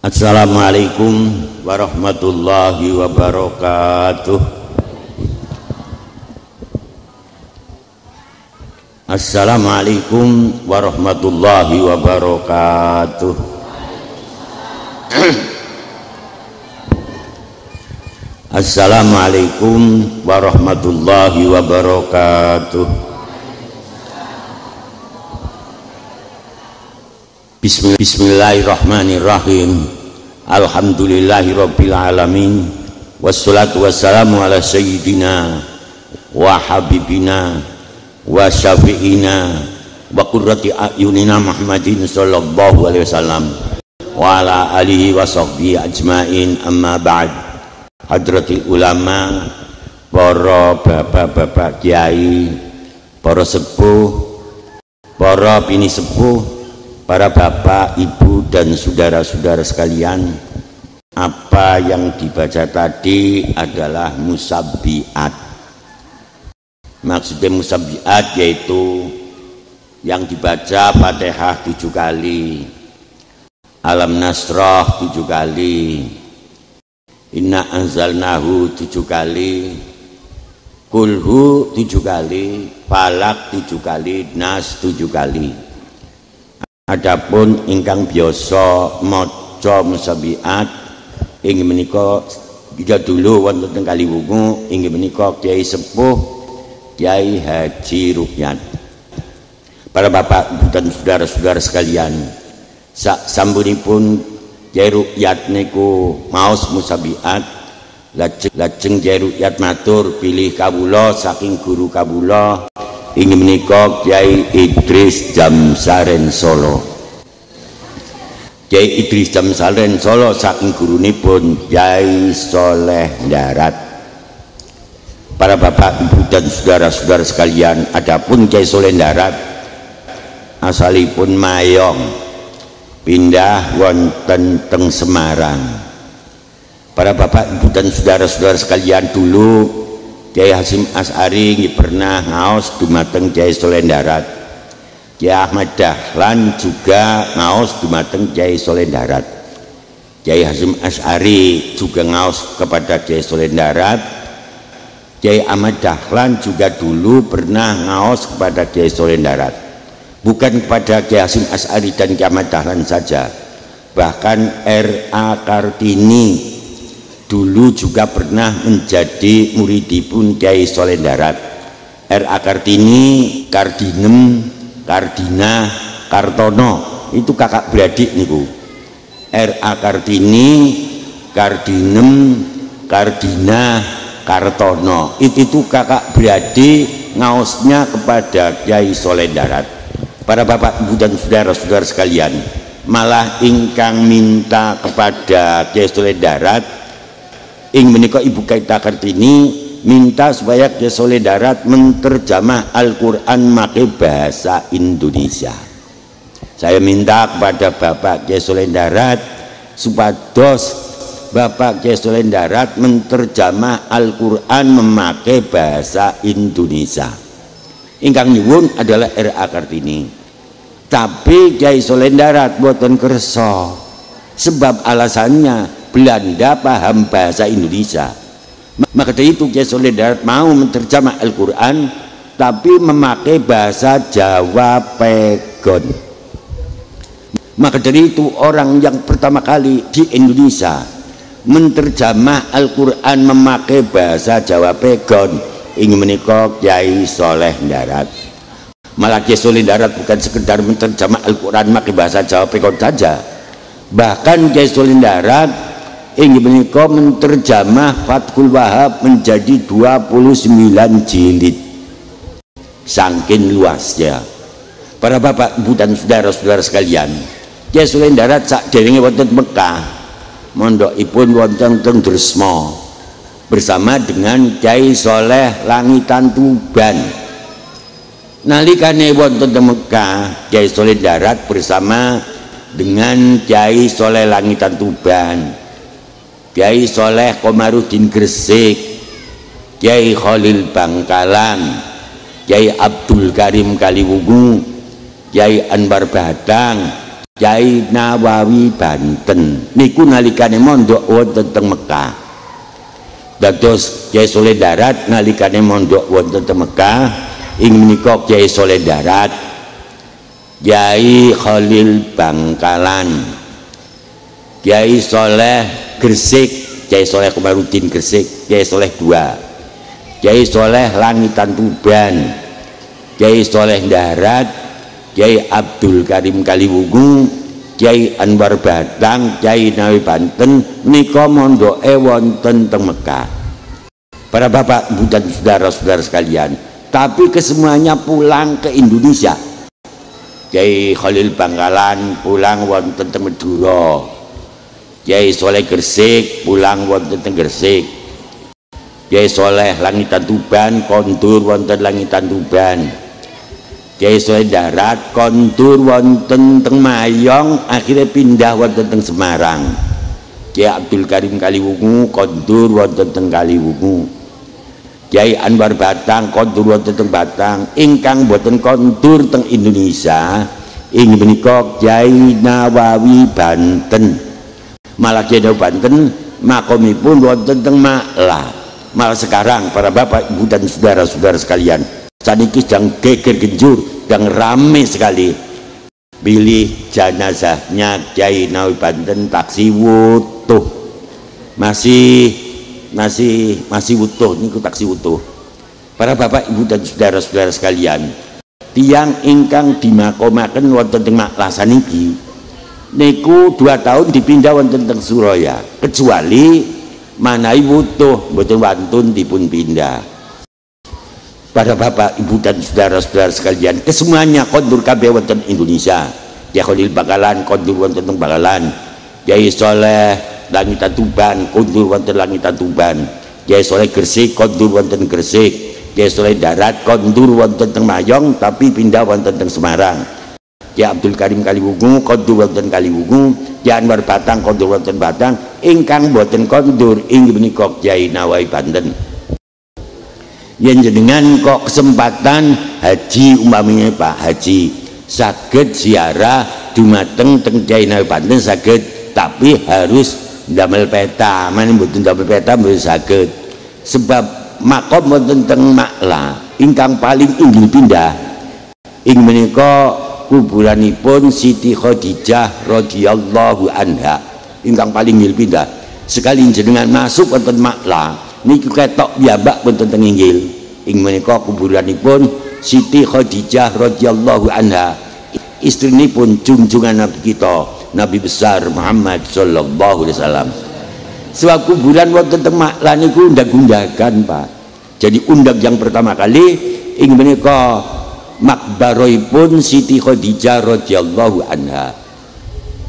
Assalamualaikum warahmatullahi wabarakatuh. Assalamualaikum warahmatullahi wabarakatuh. Assalamualaikum warahmatullahi wabarakatuh. Bismillahirrahmanirrahim. Alhamdulillahirabbil alamin. Wassalatu wassalamu ala sayyidina wa habibina wa syafi'ina wa qurrati a'yunina Muhammadin sallallahu alaihi wasallam wa ala alihi wa sahbihi ajmain. Amma ba'd. Hadratil ulama, para bapak-bapak kiai, para sepuh, para bini sepuh, para bapak, ibu dan saudara-saudara sekalian, apa yang dibaca tadi adalah musabbihat. Maksudnya musabbihat yaitu yang dibaca Fatihah 7 kali, Alam Nasrah 7 kali, Inna anzalnahu 7 kali, Kulhu 7 kali, Falak 7 kali, Nas 7 kali. Adapun ingkang biasa maca musabbihat inggih menika kita dulu wonten teng Kaliwungu, inggih menika Kiai Sepuh Kiai Haji Rukyat. Para bapak ibu dan saudara-saudara sekalian, sak sampunipun Kiai Rukyat niku maos musabbihat, lajeng Kiai Rukyat matur pilih kawula saking guru kawula inggih menika Kiai Idris Jamsaren Solo. Kiai Idris Jamsaren Solo saking gurunipun Kiai Soleh Darat. Para bapak ibu dan saudara-saudara sekalian, adapun Kiai Soleh Darat asalipun Mayong, pindah wonten teng Semarang. Para bapak ibu dan saudara-saudara sekalian, dulu Kiai Hasyim Asy'ari pernah ngaos dumateng Kiai Soleh Darat. Kiai Ahmad Dahlan juga ngaos dumateng Kiai Soleh Darat. Kiai Hasyim Asy'ari juga ngaos kepada Kiai Soleh Darat. Kiai Ahmad Dahlan juga dulu pernah ngaos kepada Kiai Soleh Darat. Bukan kepada Kiai Hasyim Asy'ari dan Kiai Ahmad Dahlan saja, bahkan R.A. Kartini dulu juga pernah menjadi muridipun Kiai Soleh Darat. R.A. Kartini, Kardinem, Kardina, Kartono itu kakak beradik niku. R.A. Kartini, Kardinem, Kardina, Kartono itu kakak beradik ngaosnya kepada Kiai Soleh Darat. Para bapak ibu dan saudara-saudara sekalian, malah ingkang minta kepada Kiai Soleh Darat ing menika Ibu Kaita Kartini minta supaya Kiai Soleh Darat menterjemah Al-Quran make bahasa Indonesia. Saya minta kepada Bapak Kiai Soleh Darat supados Bapak Kiai Soleh Darat menterjemah Al-Quran memakai bahasa Indonesia. Ingkang nyuwun adalah R.A. Kartini. Tapi Kiai Soleh Darat boten kersa, sebab alasannya Belanda paham bahasa Indonesia. Maka dari itu Kiai Soleh Darat mau menterjemah Al-Quran tapi memakai bahasa Jawa Pegon. Maka dari itu orang yang pertama kali di Indonesia menterjemah Al-Quran memakai bahasa Jawa Pegon ingin menika Kiai Soleh Darat. Malah Kiai Soleh Darat bukan sekedar menterjemah Al-Quran memakai bahasa Jawa Pegon saja, bahkan Kiai Soleh Darat ingin menika menterjemah Fathul Wahab menjadi 29 jilid. Saking luasnya. Para bapak ibu dan saudara-saudara sekalian, Kiai Soleh Darat sakderenge wonten Mekah, mondokipun wonten teng Dresma bersama dengan Kiai Soleh Langitan Tuban. Nalikane wonten teng Mekah, Kiai Soleh Darat bersama dengan Kiai Soleh Langitan Tuban, Kiai Soleh Komarudin Gresik, Kiai Khalil Bangkalan, Kiai Abdul Karim Kaliwungu, Kiai Anwar Badang, Kyai Nawawi Banten niku nalikane mondok wonten teng Mekah. Dados Kyai Soleh Darat nalikane mondok wonten teng Mekah ing menika Kyai Soleh Darat, Kyai Khalil Bangkalan, Kyai Soleh Gresik, Kyai Soleh Komarudin Gresik, Kyai Soleh II, Kyai Soleh Langitan Tuban, Kyai Soleh Darat, Kyai Abdul Karim Kaliwungu, Kyai Anwar Batang, Kyai Nawawi Banten nika mondoke wonten teng Mekah. Para bapak ibu dan saudara-saudara sekalian, tapi kesemuanya pulang ke Indonesia. Kyai Khalil Bangkalan pulang wonten teng Madura, Kyai Soleh Gresik pulang wonten teng Gresik, Kyai Soleh Langitan Tuban kondur wonten Langitan Tuban, Kyai Soleh Darat kondur wonten teng Mayong akhirnya pindah wonten teng Semarang. Kyai Abdul Karim Kaliwungu kondur wonten teng Kaliwungu, Kyai Anwar Batang kondur wonten teng Batang. Ingkang boten kondur teng Indonesia ing menika Kyai Nawawi Banten. Malah Kyai Nawawi Banten makomipun wonten teng Maklah. Malah sekarang para bapak ibu dan saudara-saudara sekalian, saniki sedang geger genjur, sedang rame sekali pilih jenazahnya Kyai Nawawi Banten taksi wutuh, masih wutuh niku taksi wutuh. Para bapak ibu dan saudara-saudara sekalian, tiang ingkang dimakomaken wonten teng Maklah saniki niku 2 tahun dipindah wonten teng Suraya, kecuali manahi wutuh mboten wantun dipun pindah. Para bapak ibu dan saudara-saudara sekalian, kesemuanya kondur kabeh wonten Indonesia. Kyai Khalil Bangkalan kondur wonten teng Bangkalan, Kyai Soleh Langitan Tuban kondur wonten Langitan Tuban, Kyai Soleh Gresik kondur wonten Gresik, Kyai Soleh Darat kondur wonten teng Mayong tapi pindah wonten teng Semarang, Kyai Abdul Karim Kaliwungu kondur wonten Kaliwungu, Kyai Anwar Batang kondur wonten Batang. Ingkang boten kondur inggih menika Kyai Nawawi Banten. Yen jenengan kok kesempatan haji umpamanya Pak Haji saged ziarah dumateng teng Kyai Nawawi Banten saged, tapi harus ndamel peta. Mane mboten ndamel peta mboten saged. Sebab makom wonten teng Maklah ingkang paling inggil pindah ing menika kuburanipun Siti Khadijah radhiyallahu anha ingkang paling inggil pindah. Sekali jenengan masuk wonten Maklah niku ketok piyambak wonten teng inggil ing menika kuburanipun Siti Khadijah radhiyallahu anha, istrinipun junjungan Nabi kita Nabi besar Muhammad sallallahu alaihi wasallam. Sebab kuburan wonten teng Maklah niku undag-undagan Pak. Jadi undag yang pertama kali ing menika makbaroipun Siti Khadijah radhiyallahu anha.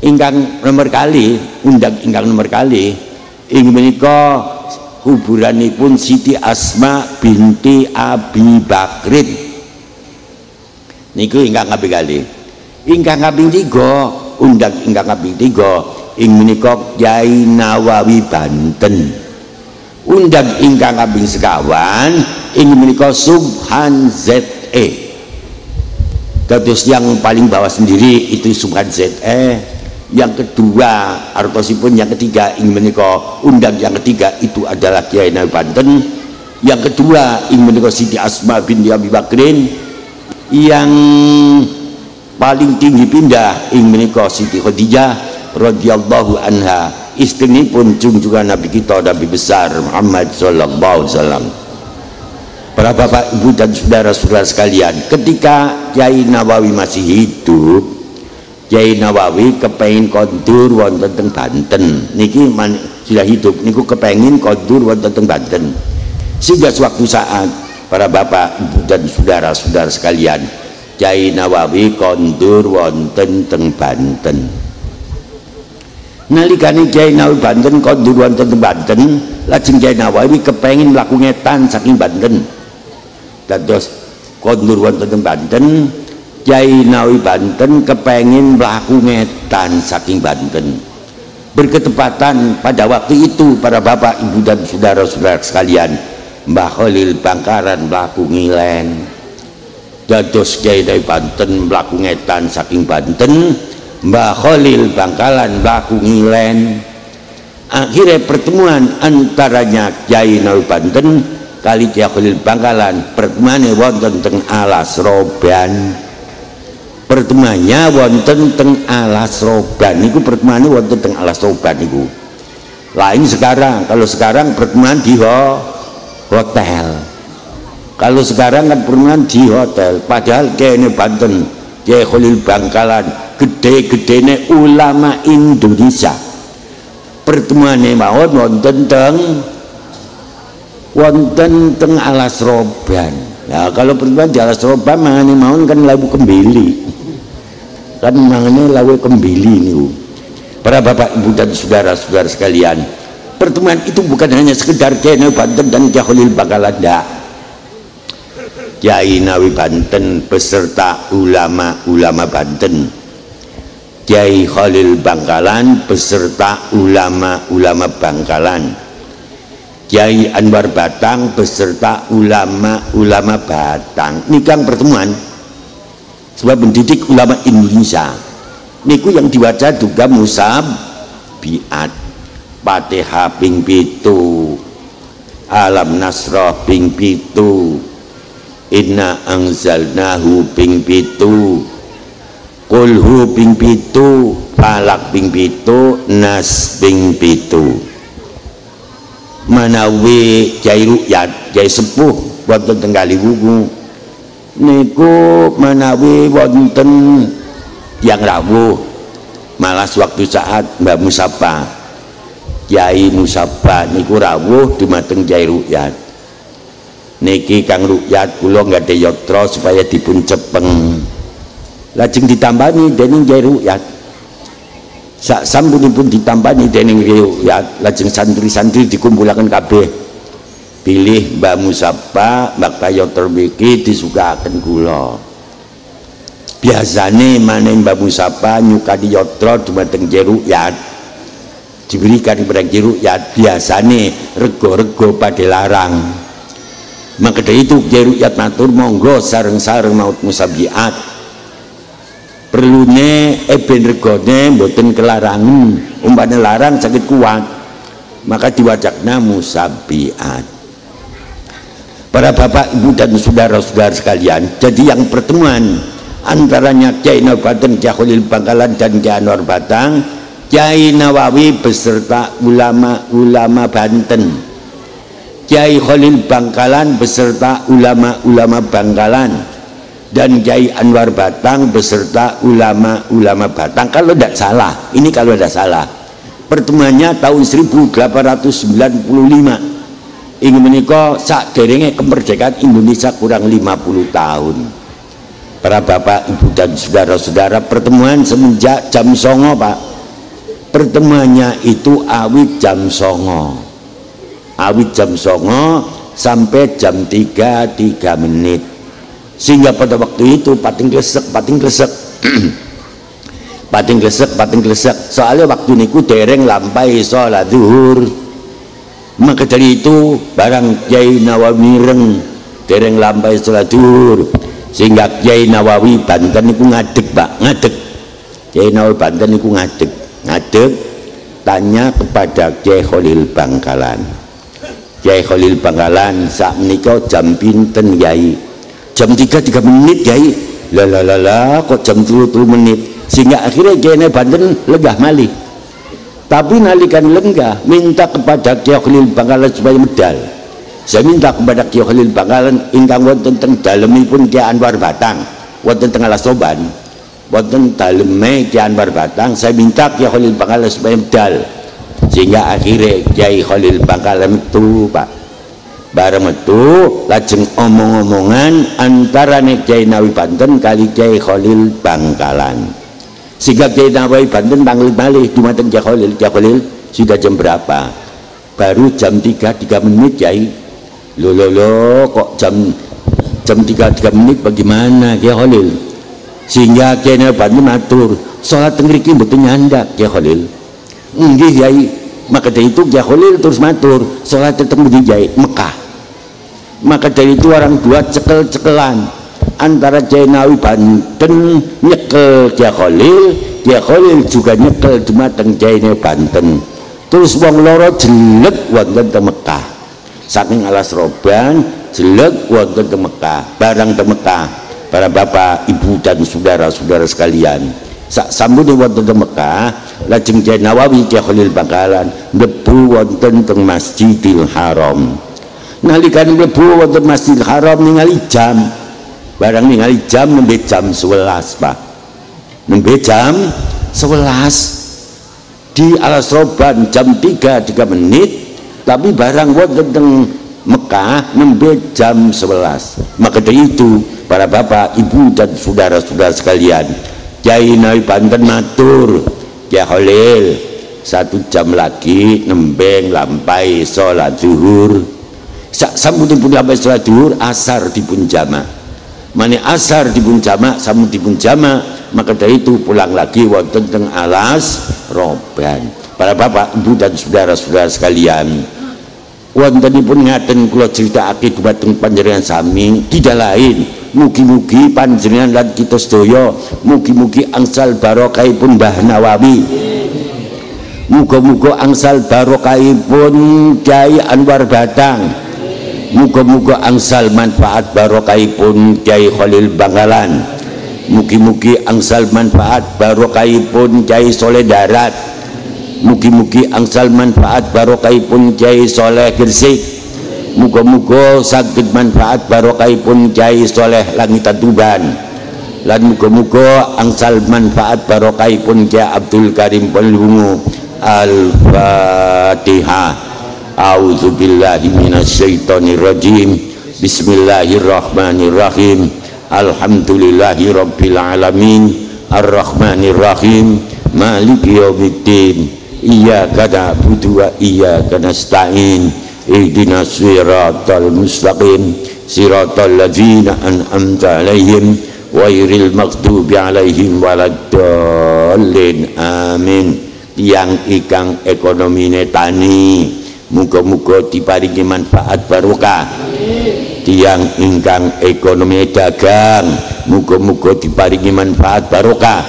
Ingkang nomor kali undag ingkang nomor kali ing menika kuburanipun Siti Asma binti Abi Bakrin niku ingkang kaping kali. Ingkang kaping 3 undag ingkang kaping 3 ing menika Kyai Nawawi Banten. Undag ingkang kaping sekawan ing menika Subhan ZE. Dados yang paling bawah sendiri itu Subhan ZE. Yang kedua artosipun yang ketiga ing menika undang yang ketiga itu adalah Kyai Nawawi Banten. Yang kedua ing menika Siti Asma binti Abi Bakrin. Yang paling tinggi pindah ing menika Siti Khadijah radhiyallahu anha, istrinipun junjungan Nabi kita Nabi besar Muhammad sallallahu alaihi wasallam. Para bapak ibu dan saudara-saudara sekalian, ketika Kyai Nawawi masih hidup, Kyai Nawawi kepengin kondur wonten teng Banten niki sudah hidup niku kepengin kondur wonten teng Banten. Sehingga suatu saat para bapak ibu dan saudara-saudara sekalian, Kyai Nawawi kondur wonten teng Banten. Nalikane Kyai Nawawi Banten kondur wonten teng Banten, lajeng Kyai Nawawi kepengin mlaku ngetan saking Banten. Dados kondur wonten teng Banten, Kyai Nawawi Banten kepengin mlaku ngetan saking Banten. Berketepatan pada waktu itu para bapak ibu dan saudara-saudara sekalian, Mbah Khalil Bangkalan mlaku ngilen. Dados Kyai Nawawi Banten mlaku ngetan saking Banten, Mbah Khalil Bangkalan laku ngilen. Akhirnya pertemuan antaranya Kyai Nawawi Banten kali Kyai Khalil Bangkalan, pertemuannya wonten teng Alas Roban. Pertemuannya wonten teng Alas Roban niku, pertemuannya wonten teng Alas Roban niku. Lain sekarang, kalau sekarang pertemuan di hotel. Kalau sekarang kan pertemuan di hotel, padahal Kyai Banten, Kyai Khalil Bangkalan gede-gedene ulama Indonesia. Pertemuannya mawon wonten teng Alas Roban. Nah, kalau pertemuan di Alas Roban mangane mawon kan lawu kembili. Kan mangane lawu kembili niku. Para bapak ibu dan saudara-saudara sekalian, pertemuan itu bukan hanya sekedar Kyai Nawawi Banten dan Kyai Khalil Bangkalan, enggak. Kyai Nawawi Banten beserta ulama-ulama Banten, Kyai Khalil Bangkalan beserta ulama-ulama Bangkalan, Kyai Anwar Batang beserta ulama-ulama Batang. Ini kan pertemuan sebab mendidik ulama Indonesia. Niku yang diwaca juga musab biat, Fatihah ping 7, Alam Nasrah ping 7, Inna Anzalnahu ping 7, Kulhu ping 7, Falak ping 7, Nas ping 7. Manawi Kyai Rukyat, Kyai Sepuh wonten teng Kaliwungu niku manawi wonten yang rawuh malas waktu saat Mbah Musapa, Kyai Musapa niku rawuh dumateng Kyai Rukyat. Niki Kang Rukyat kula nggada yatra supaya dipun cepeng, lajeng ditambani dening Kyai Rukyat. Sak sampunipun ditambani dening Kyai Rukyat, lajeng santri-santri dikumpulaken kabeh, pilih Mbah Musapa, Mbah Yatra mriki disukaken kula. Biasane manen Mbah Musapa nyukani yatra dumateng Kyai Rukyat, diberikan kepada Kyai Rukyat, biasane rego-rego pada larang. Maka dari itu Kyai Rukyat matur monggo sareng-sareng maut musabiat, perlune ben regone mboten kelarangan, umpane larang sakit kuat, maka diwacakna musabiat. Para bapak ibu dan saudara-saudara sekalian, jadi yang pertemuan antaranya Kyai Nawawi Banten, Kyai Khalil Bangkalan dan Kyai Anwar Batang, Kyai Nawawi beserta ulama-ulama Banten, Kyai Khalil Bangkalan beserta ulama-ulama Bangkalan, dan Kyai Anwar Batang beserta ulama-ulama Batang. Kalau tidak salah, ini kalau tidak salah, pertemuannya tahun 1895. Ingin menikah sak derenge kemerdekaan Indonesia kurang 50 tahun. Para bapak ibu dan saudara-saudara, pertemuan semenjak jam 09.00 Pak, pertemuannya itu awit jam 09.00, awit jam 09.00 sampai jam 3 menit, sehingga pada waktu itu pating klesek pating klesek, soalnya waktu niku dereng lampai sholat zuhur. Maka dari itu barang Kyai Nawawi mireng dereng lampai sholat zuhur, sehingga Kyai Nawawi Banten niku ngadeg Pak, ngadeg. Kyai Nawawi Banten niku ngadeg tanya kepada Kyai Khalil Bangkalan, Kyai Khalil Bangkalan sak menika jam pinten Kyai? Jam 3 menit Kyai. Lah kok jam 3 menit? Sehingga akhirnya Kyai Nawawi Banten lenggah malih. Tapi nalikan lenggah minta kepada Kyai Khalil Bangkalan supaya medal. Saya minta kepada Kyai Khalil Bangkalan ingkang wonten teng dalemipun Kyai Anwar Batang, wonten teng Alas Roban, wonten daleme Kyai Anwar Batang, saya minta Kyai Khalil Bangkalan supaya medal. Sehingga akhirnya Kyai Khalil Bangkalan itu Pak, bareng itu lajeng omong-omongan antara Kyai Nawawi Banten kali Kyai Khalil Bangkalan, sehingga Kyai Nawawi Banten panggil malih dumateng Kyai Khalil, sudah jam berapa? Baru jam 3 menit Kyai. Loh kok jam 3 menit bagaimana Kyai Khalil? Sehingga Kyai Nawawi Banten matur, sholat tengriki mboten nyandak Kyai Khalil. Nggih Kyai. Maka dari itu Kyai Khalil terus matur, sholat tetap di Kyai Mekah. Maka dari itu orang dua cekel-cekelan antara Kyai Nawawi Banten nyekel Kyai Khalil, Kiai Khalil juga nyekel dumateng Jaine Banten. Terus wong loro jelek wonten teng Mekah. Saking alas roban jelek wonten teng Mekah, barang teng Mekah. Para bapak, ibu dan saudara-saudara sekalian, sak sambune wonten teng Mekah, lajeng Kiai Nawawi Kiai Khalil bakalan mlebu wonten teng Masjidil Haram. Nalikane mlebu wonten Masjidil Haram ningali jam. Barang ningali jam nembe jam 11, Pak. Nembe jam 11 di alas roban jam 3 menit, tapi barang wonten teng Mekah nembe jam 11. Maka dari itu para bapak, ibu dan saudara-saudara sekalian, Kiai Nawawi Banten matur, Kiai Khalil 1 jam lagi nembe lampai sholat zuhur. Sak sampun lampai sholat zuhur, asar dipun jamak. Mane asar dipun jamak, sampun dipun jamak, maka dari itu pulang lagi wonten teng alas roban. Para bapak, ibu dan saudara-saudara sekalian, wontenipun ngaten kula critakake dumateng panjenengan sami, tidak lain mugi-mugi panjenengan lan kita sedaya mugi-mugi angsal barokahipun Mbah Nawawi, muga-muga angsal barokahipun Kyai Anwar Batang, muga-muga angsal manfaat barokahipun Kyai Khalil Bangkalan, mugi-mugi angsal manfaat barokahipun Kyai Soleh Darat, mugi-mugi angsal manfaat barokahipun Kyai Soleh Gresik, muga-muga saged manfaat barokahipun Kyai Soleh Langitan Tuban, lan muga-muga angsal manfaat barokahipun Kyai Abdul Karim Pelungu. Al-Fatihah. A'udzubillahi minasyaitonirrajim. Bismillahirrahmanirrahim. Alhamdulillahi rabbil alamin. Ar-Rahmanirrahim. Maliki yaumiddin. Iyyaka na'budu wa iyyaka nasta'in. Ihdinas siratal mustaqim. Siratal ladzina an'amta 'alaihim ghairil maghdubi 'alaihim waladdallin. Amin. Yang ikang ekonomine tani, muga-muga diparingi manfaat barokah. Tiang ingkang ekonomi dagang, muga-muga diparingi manfaat barokah.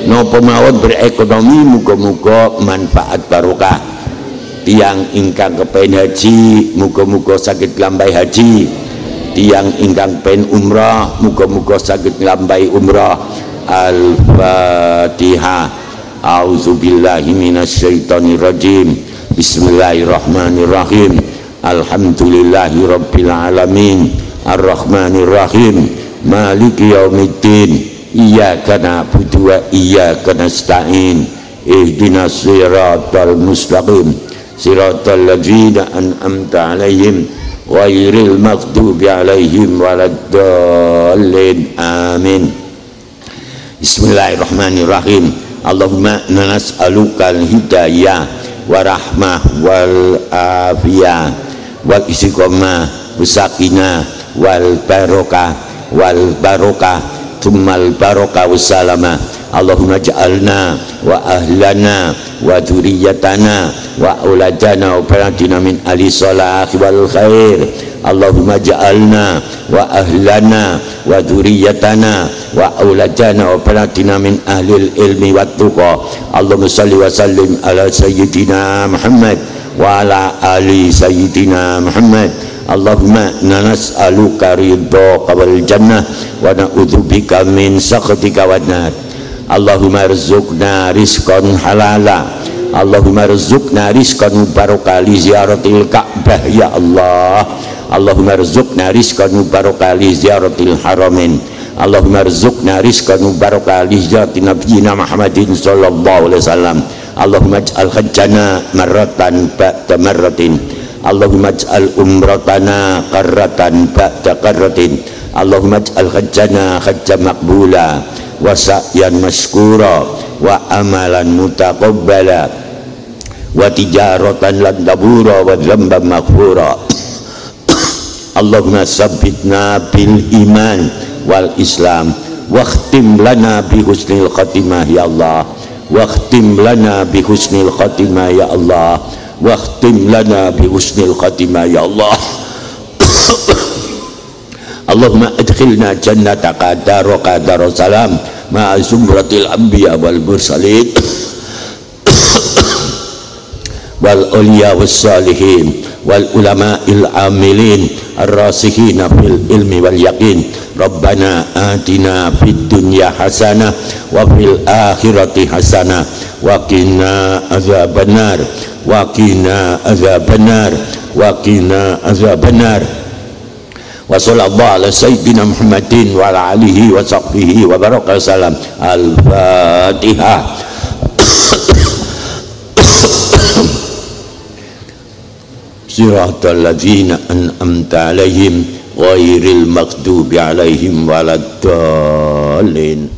Napa mawon berekonomi, muga-muga manfaat barokah. Tiang ingkang kepen haji, muga-muga saged nglampahi haji. Tiang ingkang pen umrah, muga-muga saged nglampahi umrah. Al-Fatihah. A'udzubillahi minasyaitonirrajim. Bismillahirrahmanirrahim. Alhamdulillahi rabbil alamin. Ar-Rahmanirrahim. Maliki yaumiddin. Iyyaka na'budu wa iyyaka nasta'in. Ihdinas siratal mustaqim. Siratal ladzina an'amta 'alaihim ghairil maghdubi 'alaihim waladdallin. Amin. Bismillahirrahmanirrahim. Allahumma nas'alukal hidayah wa rahmah wal afiyah wal istiqomah wasakinah wal barokah tsummal barokah wassalamah. Allahumma ja'alna wa ahlana wa dzurriyyatana wa auladana wa banatina min ahli salahi wal khair. Allahumma ja'alna wa ahlana wa dzurriyyatana wa auladana wa banatina min ahlil ilmi wat tuqa. Allahumma shalli wa sallim ala sayyidina Muhammad wa ala ali sayyidina Muhammad. Allahumma nas'aluka ridhaka wal jannah wa na'udzubika min sakhatika wan nar. Allahumma rizqna rizqan halala. Allahumma rizqna rizqan mubarakah li ziyaratil Ka'bah ya Allah. Allahumma rizqna rizqan mubarakah li ziyaratil haramain. Allahumma rizqna rizqan mubarakah li ziyarati nabiyyina Muhammadin sallallahu alaihi wasallam. Allahumma ij'al hajjana marratan ba'da marratin. Allahumma ij'al umratana qarratan ba'da qarratin. Allahumma ij'al hajjana hajjan maqbula wa sa'yan mashkura wa amalan mutaqabbala wa tijaratan lan tabura wa dzamban maghfura. Allahumma sabbitna bil iman wal islam wakhtim lana bi husnil khatimah ya Allah. Wakhtim lana bi husnil khatimah ya Allah. Wakhtim lana bi husnil khatimah ya Allah. Allahumma adkhilna jannataka daraka darussalam ma'a zumratil anbiya wal mursalin wal awliya was salihin wal ulama'il amilin ar-rasikhina fil ilmi wal yaqin. Rabbana atina fid dunya hasanah wa fil akhirati hasanah wa qina azabannar wa qina azabannar wa qina azabannar. Wa sallallahu ala sayyidina Muhammadin wa ala alihi wa sahbihi wa baraka salam. Al-Fatihah. Siratal ladzina an'amta alaihim ghairil maghdubi alaihim waladdallin.